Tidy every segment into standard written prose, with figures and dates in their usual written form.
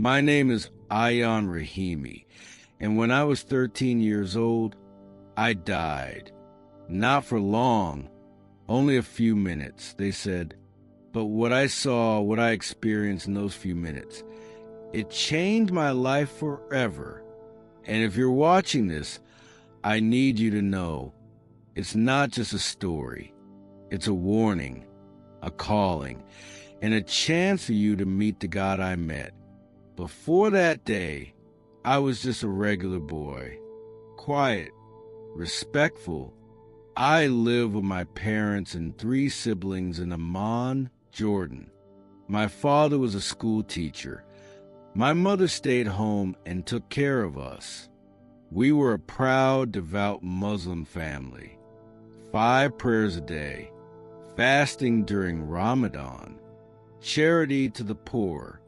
My name is Ayan Rahimi, and when I was 13 years old, I died. Not for long, only a few minutes, they said. But what I saw, what I experienced in those few minutes, it changed my life forever. And if you're watching this, I need you to know it's not just a story. It's a warning, a calling, and a chance for you to meet the God I met. Before that day, I was just a regular boy, quiet, respectful. I lived with my parents and 3 siblings in Amman, Jordan. My father was a school teacher. My mother stayed home and took care of us. We were a proud, devout Muslim family. 5 prayers a day, fasting during Ramadan, charity to the poor,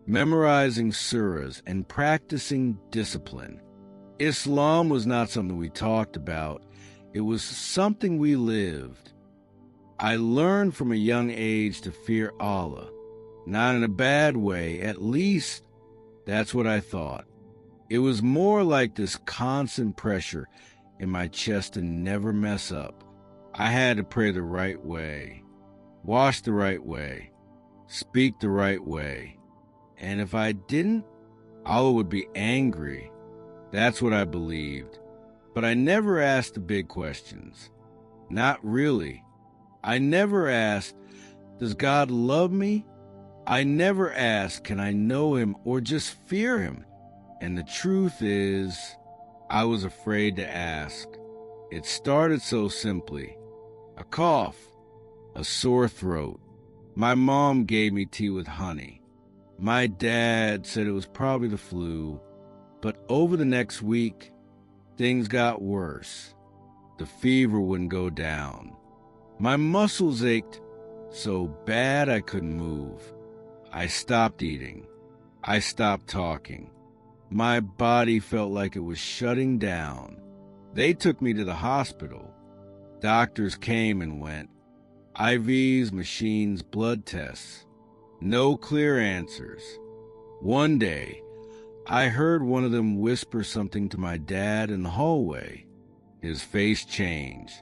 memorizing surahs, and practicing discipline. Islam was not something we talked about. It was something we lived. I learned from a young age to fear Allah. Not in a bad way, at least that's what I thought. It was more like this constant pressure in my chest to never mess up. I had to pray the right way, wash the right way, speak the right way. And if I didn't, Allah would be angry. That's what I believed. But I never asked the big questions. Not really. I never asked, does God love me? I never asked, can I know him or just fear him? And the truth is, I was afraid to ask. It started so simply. A cough, a sore throat. My mom gave me tea with honey. My dad said it was probably the flu, but over the next week, things got worse. The fever wouldn't go down. My muscles ached so bad I couldn't move. I stopped eating. I stopped talking. My body felt like it was shutting down. They took me to the hospital. Doctors came and went. IVs, machines, blood tests. No clear answers. One day, I heard one of them whisper something to my dad in the hallway. His face changed.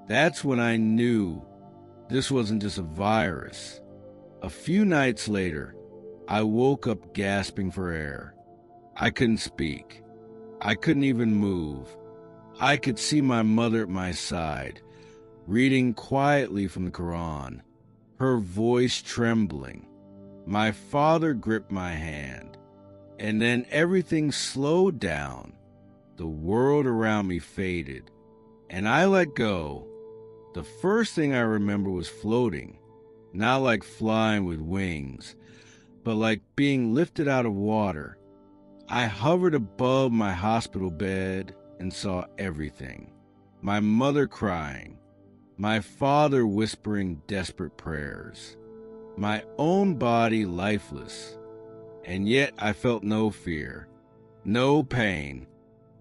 That's when I knew this wasn't just a virus. A few nights later, I woke up gasping for air. I couldn't speak. I couldn't even move. I could see my mother at my side, reading quietly from the Quran, her voice trembling. My father gripped my hand, and then everything slowed down. The world around me faded, and I let go. The first thing I remember was floating, not like flying with wings, but like being lifted out of water. I hovered above my hospital bed and saw everything. My mother crying, my father whispering desperate prayers, my own body lifeless. And yet I felt no fear, no pain,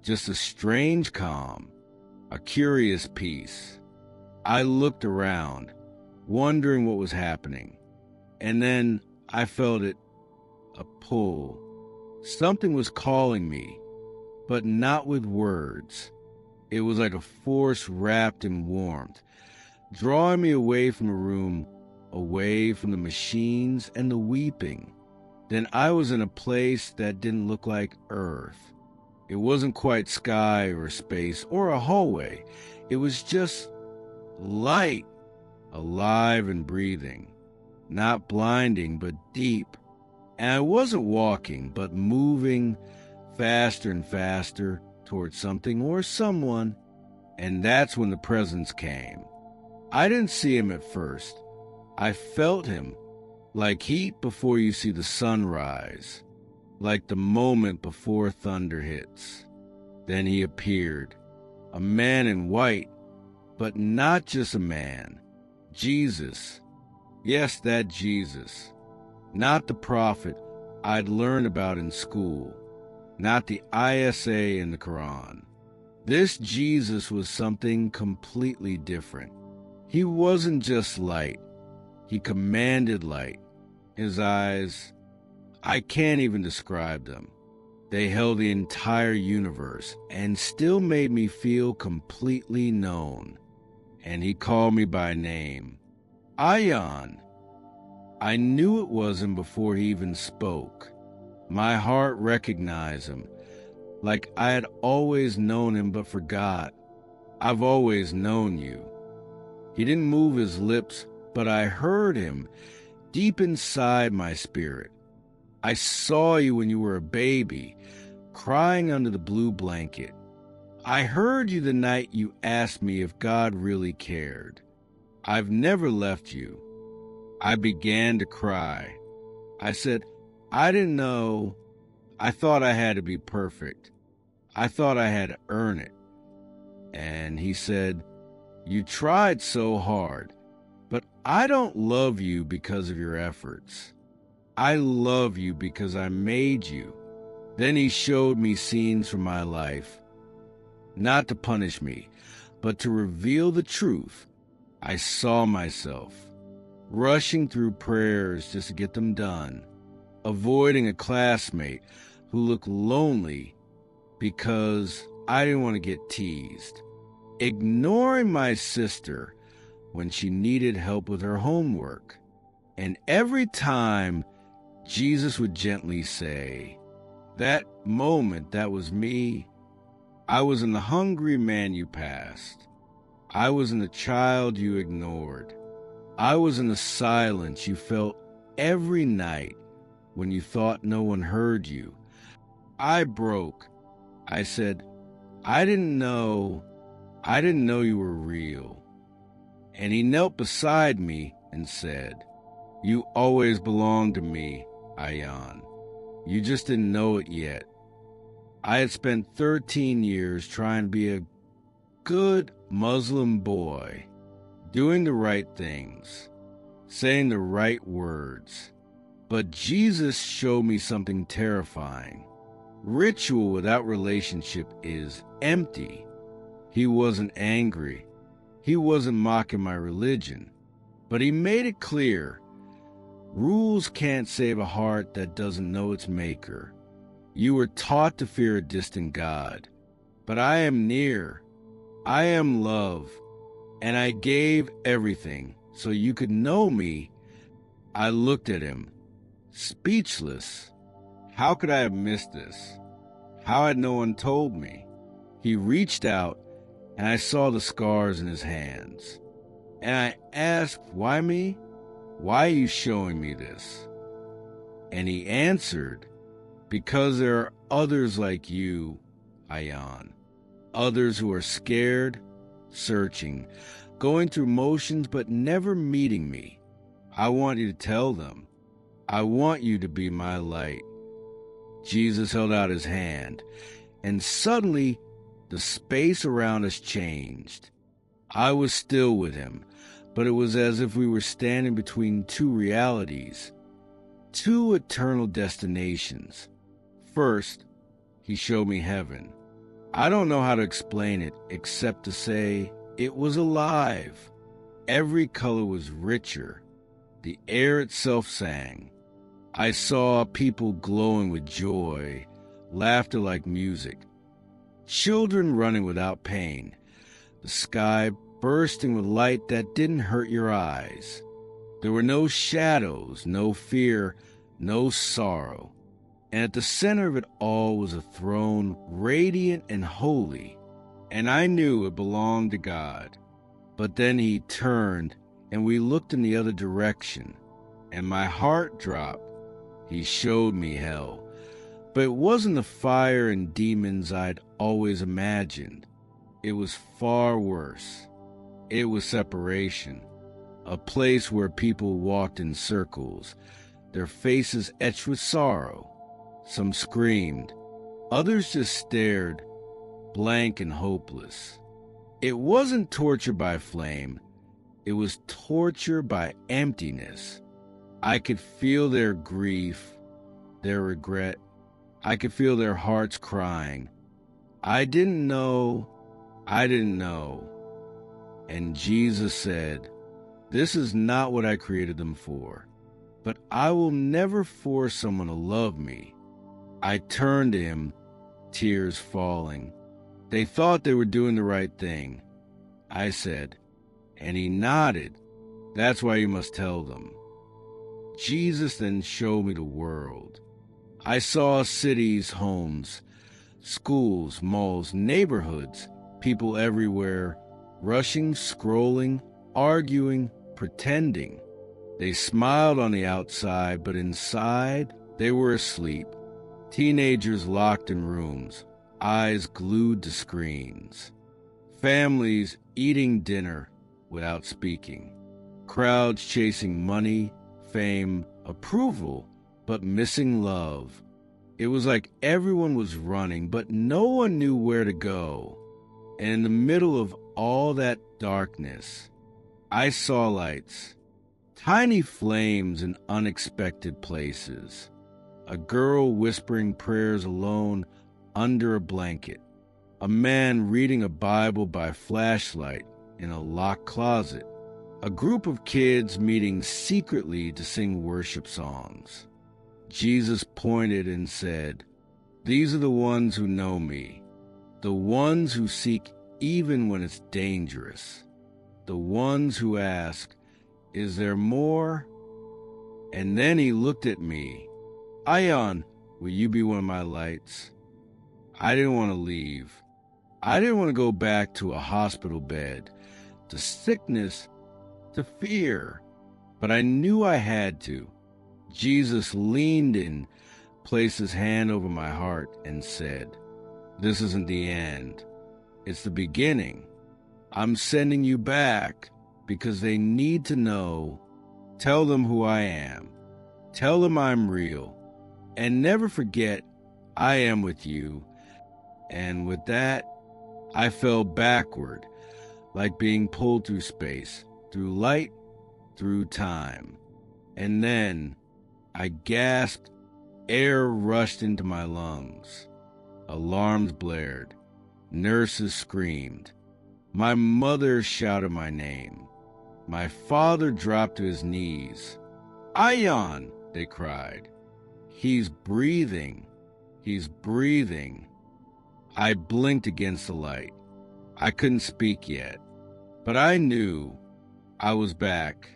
just a strange calm, a curious peace. I looked around, wondering what was happening, and then I felt it, a pull. Something was calling me, but not with words. It was like a force wrapped in warmth, drawing me away from the room, away from the machines and the weeping. Then I was in a place that didn't look like Earth. It wasn't quite sky or space or a hallway. It was just light, alive and breathing, not blinding but deep. And I wasn't walking, but moving faster and faster towards something or someone. And that's when the presence came. I didn't see him at first. I felt him, like heat before you see the sun rise, like the moment before thunder hits. Then he appeared, a man in white, but not just a man. Jesus. Yes, that Jesus. Not the prophet I'd learned about in school, not the ISA in the Quran. This Jesus was something completely different. He wasn't just light. He commanded light. His eyes, I can't even describe them. They held the entire universe and still made me feel completely known. And he called me by name. Ion. I knew it was him before he even spoke. My heart recognized him, like I had always known him but forgot. I've always known you. He didn't move his lips, but I heard him deep inside my spirit. I saw you when you were a baby, crying under the blue blanket. I heard you the night you asked me if God really cared. I've never left you. I began to cry. I said, I didn't know. I thought I had to be perfect. I thought I had to earn it. And he said, you tried so hard, but I don't love you because of your efforts. I love you because I made you. Then he showed me scenes from my life, not to punish me, but to reveal the truth. I saw myself rushing through prayers just to get them done, avoiding a classmate who looked lonely because I didn't want to get teased, ignoring my sister when she needed help with her homework. And every time Jesus would gently say, that moment, that was me. I was in the hungry man you passed. I was in the child you ignored. I was in the silence you felt every night when you thought no one heard you. I broke. I said, I didn't know you were real. And he knelt beside me and said, you always belonged to me, Ion. You just didn't know it yet. I had spent 13 years trying to be a good Muslim boy, doing the right things, saying the right words. But Jesus showed me something terrifying. Ritual without relationship is empty. He wasn't angry. He wasn't mocking my religion. But he made it clear, rules can't save a heart that doesn't know its maker. You were taught to fear a distant God, but I am near. I am love, and I gave everything so you could know me. I looked at him, speechless. How could I have missed this? How had no one told me? He reached out, and I saw the scars in his hands. And I asked, why me? Why are you showing me this? And he answered, because there are others like you, Ion. Others who are scared, searching, going through motions but never meeting me. I want you to tell them. I want you to be my light. Jesus held out his hand, and suddenly the space around us changed. I was still with him, but it was as if we were standing between two realities, two eternal destinations. First, he showed me heaven. I don't know how to explain it except to say it was alive. Every color was richer. The air itself sang. I saw people glowing with joy, laughter like music, children running without pain, the sky bursting with light that didn't hurt your eyes. There were no shadows, no fear, no sorrow. And at the center of it all was a throne, radiant and holy, and I knew it belonged to God. But then he turned, and we looked in the other direction, and my heart dropped. He showed me hell, but it wasn't the fire and demons I'd always imagined. It was far worse. It was separation, a place where people walked in circles, their faces etched with sorrow. Some screamed. Others just stared, blank and hopeless. It wasn't torture by flame. It was torture by emptiness. I could feel their grief, their regret. I could feel their hearts crying. I didn't know. And Jesus said, this is not what I created them for. but I will never force someone to love me. I turned to him, tears falling. They thought they were doing the right thing, I said, and he nodded. That's why you must tell them. Jesus then showed me the world. I saw cities, homes, schools, malls, neighborhoods, people everywhere, rushing, scrolling, arguing, pretending. They smiled on the outside, but inside, they were asleep. Teenagers locked in rooms, eyes glued to screens. Families eating dinner without speaking. Crowds chasing money, fame, approval, but missing love. It was like everyone was running, but no one knew where to go. And in the middle of all that darkness, I saw lights, tiny flames in unexpected places. A girl whispering prayers alone under a blanket. A man reading a Bible by flashlight in a locked closet. A group of kids meeting secretly to sing worship songs. Jesus pointed and said, "These are the ones who know me, the ones who seek even when it's dangerous, the ones who ask, 'Is there more?'" And then he looked at me. "Ion, will you be one of my lights?" I didn't want to leave. I didn't want to go back to a hospital bed, to sickness, to fear, but I knew I had to. Jesus leaned in, placed his hand over my heart, and said, "This isn't the end. It's the beginning. I'm sending you back because they need to know. Tell them who I am. Tell them I'm real. And never forget, I am with you." And with that, I fell backward, like being pulled through space, through light, through time. And then I gasped, air rushed into my lungs. Alarms blared, nurses screamed. My mother shouted my name. My father dropped to his knees. "Ion," they cried. "He's breathing. He's breathing." I blinked against the light. I couldn't speak yet, but I knew I was back.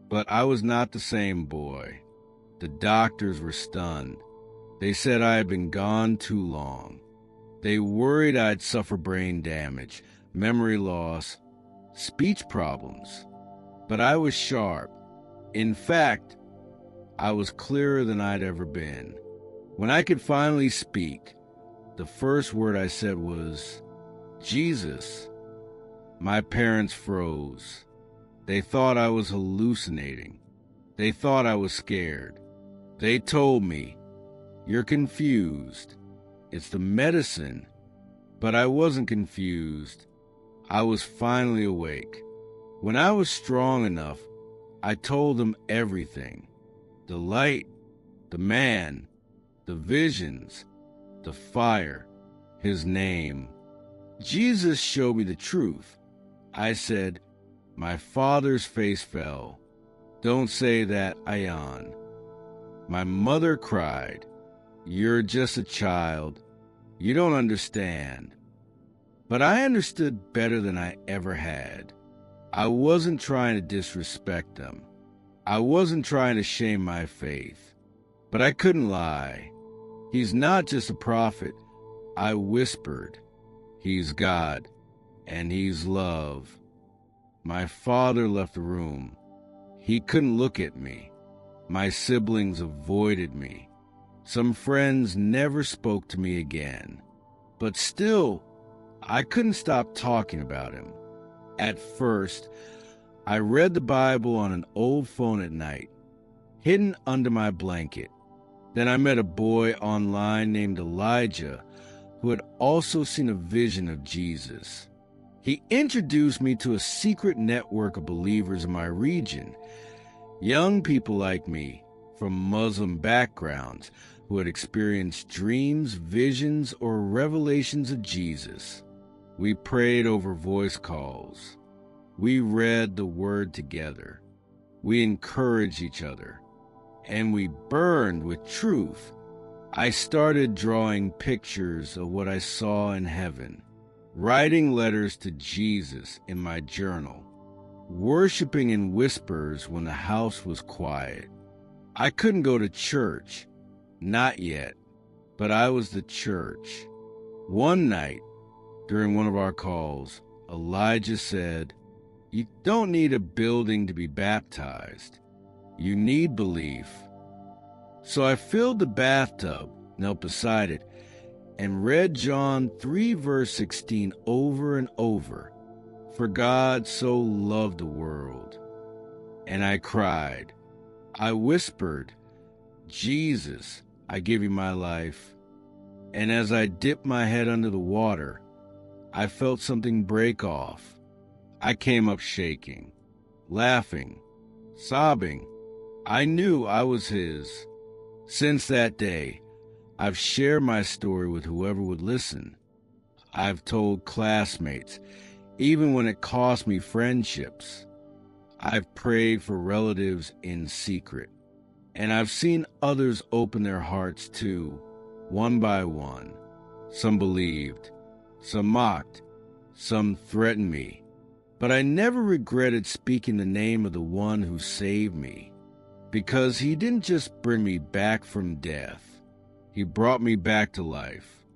But I was not the same boy. The doctors were stunned. They said I had been gone too long. They worried I'd suffer brain damage, memory loss, speech problems. But I was sharp. In fact, I was clearer than I'd ever been. When I could finally speak, the first word I said was, "Jesus." My parents froze. They thought I was hallucinating. They thought I was scared. They told me, "You're confused. It's the medicine." But I wasn't confused. I was finally awake. When I was strong enough, I told them everything. The light, the man, the visions, the fire, his name. Jesus showed me the truth. I said, "My father's face fell. Don't say that, Ion." My mother cried, "You're just a child. You don't understand." But I understood better than I ever had. I wasn't trying to disrespect them. I wasn't trying to shame my faith. But I couldn't lie. He's not just a prophet. I whispered, "He's God, and he's love." My father left the room. He couldn't look at me. My siblings avoided me. Some friends never spoke to me again. But still, I couldn't stop talking about him. At first, I read the Bible on an old phone at night, hidden under my blanket. Then I met a boy online named Elijah who had also seen a vision of Jesus. He introduced me to a secret network of believers in my region, young people like me from Muslim backgrounds who had experienced dreams, visions, or revelations of Jesus. We prayed over voice calls. We read the Word together. We encouraged each other. and we burned with truth. I started drawing pictures of what I saw in heaven, writing letters to Jesus in my journal, worshiping in whispers when the house was quiet. I couldn't go to church, not yet, but I was the church. One night, during one of our calls, Elijah said, "You don't need a building to be baptized. You need belief." So I filled the bathtub, knelt beside it, and read John 3 verse 16 over and over. For God so loved the world. And I cried. I whispered, "Jesus, I give you my life." And as I dipped my head under the water, I felt something break off. I came up shaking, laughing, sobbing. I knew I was his. Since that day, I've shared my story with whoever would listen. I've told classmates, even when it cost me friendships. I've prayed for relatives in secret. And I've seen others open their hearts too, one by one. Some believed, some mocked, some threatened me. But I never regretted speaking the name of the one who saved me, because he didn't just bring me back from death. He brought me back to life.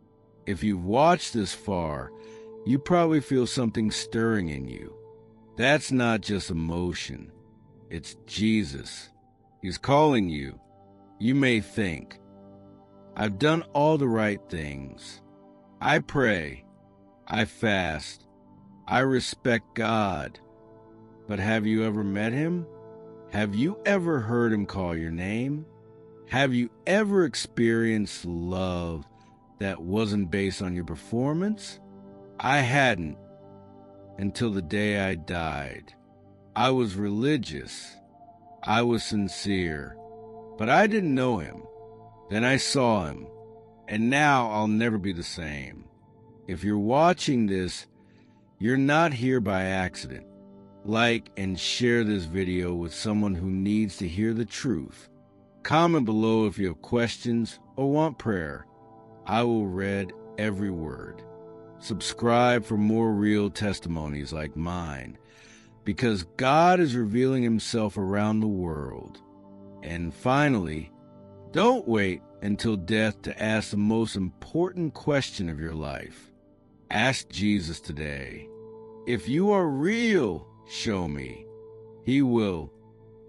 If you've watched this far, you probably feel something stirring in you. That's not just emotion. It's Jesus. He's calling you. You may think, "I've done all the right things. I pray. I fast. I respect God." But have you ever met him? Have you ever heard him call your name? Have you ever experienced love that wasn't based on your performance? I hadn't until the day I died. I was religious. I was sincere. But I didn't know him. Then I saw him. And now I'll never be the same. If you're watching this, you're not here by accident. Like and share this video with someone who needs to hear the truth. Comment below if you have questions or want prayer. I will read every word. Subscribe for more real testimonies like mine, because God is revealing himself around the world. And finally, don't wait until death to ask the most important question of your life. Ask Jesus today. If you are real, show me. He will.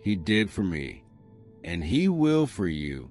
He did for me. And he will for you.